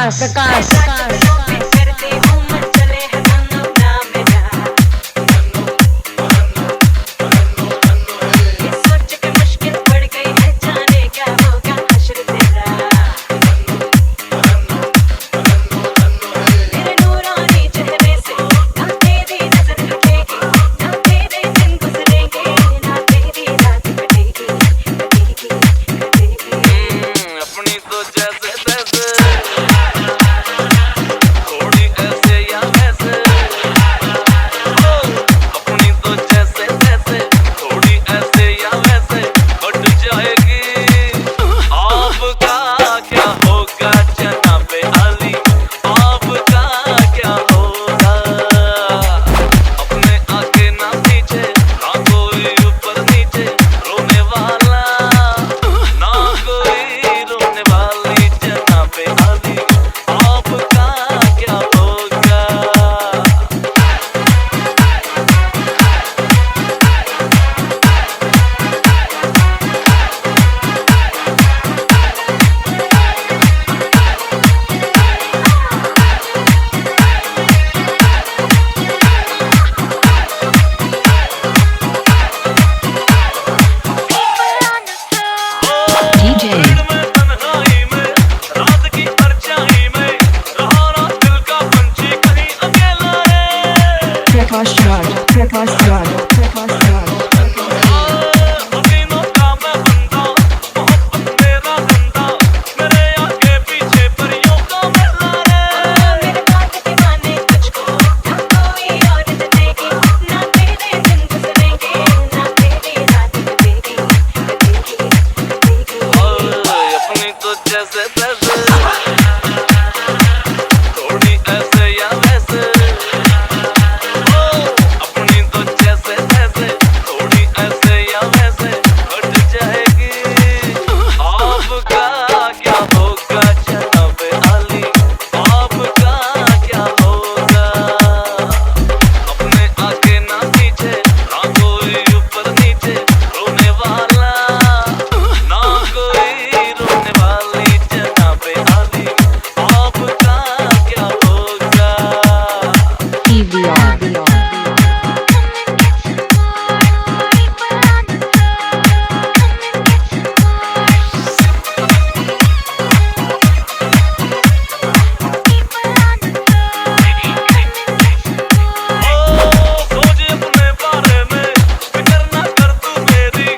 प्रकाश प्रकाश करते हूँ मन चले है दोनों नाम मेरा। ये सोच के मुश्किल पड़ गई है जाने क्या होगा हश्र तेरा। तेरे नूरानी चेहरे से ना तेरी नजर हटेगी, ना तेरे दिन गुजरेंगे, ना तेरी रात कटेगी कटेगी कटेगी। अपनी तो जैसे तैसे थोड़ी ऐसे या वैसे, अपनी तो जैसे तैसे थोड़ी ऐसे या वैसे कट जाएगी। आपका क्या होगा जनाबे अली, आपका क्या होगा। अपने आगे ना पीछे ना कोई ऊपर नीचे रोने वाला, ना कोई रोने वाली जनाबे अली, आपका क्या होगा। DJ भीड़ में तन्हाई में रात की परछाई में रहा ना दिल का पंछी कहीं अकेला है। प्रकाश राज प्रकाश राज प्रकाश राज हसीनों का मैं बंदा, मोहब्बत मेरा धंधा, मेरे आगे पीछे परियों का मेला है। मेरे बात दीवाने तुझको ना कोई और देगी, ना तेरे दिन गुजरेंगे, ना तेरी रात कटेगी कटेगी कटेगी। अपनी तो जैसे तैसे थोड़ी ऐसे या वैसे, अपनी तो जैसे तैसे थोड़ी ऐसे या वैसे कट जाएगी। आपका क्या होगा जनाबे अली, आपका क्या होगा। अपने आगे ना पीछे ना कोई ऊपर नीचे रोने वाला, ना कोई रोने वाली जनाबे अली, आपका क्या होगा। PVR सोच अपने बारे में फिक्र ना कर तू मेरी,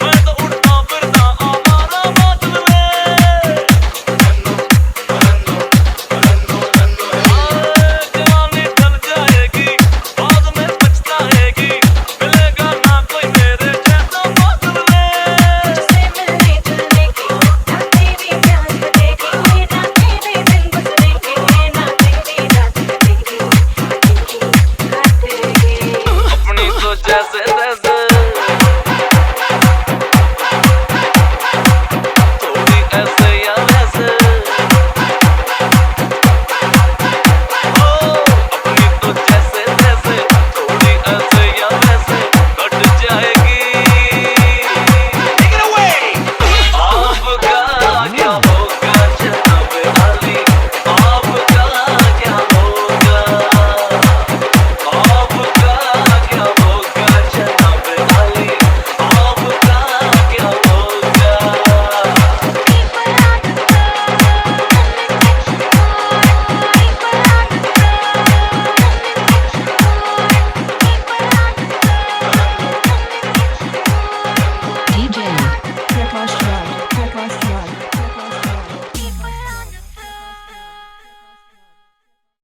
मैं तो उड़ता फिरता आवारा बादल में। जवानी ढल जाएगी बाद में पछताएगी, मिलेगा ना कोई मेरे जैसा बादल में। तुझसे मिलने जुलने की ना तेरी प्यास बनेगी, ना तेरे दिन गुजरेंगे, ना तेरी रात कटेगी कटेगी कटेगी। अपनी तो जैसे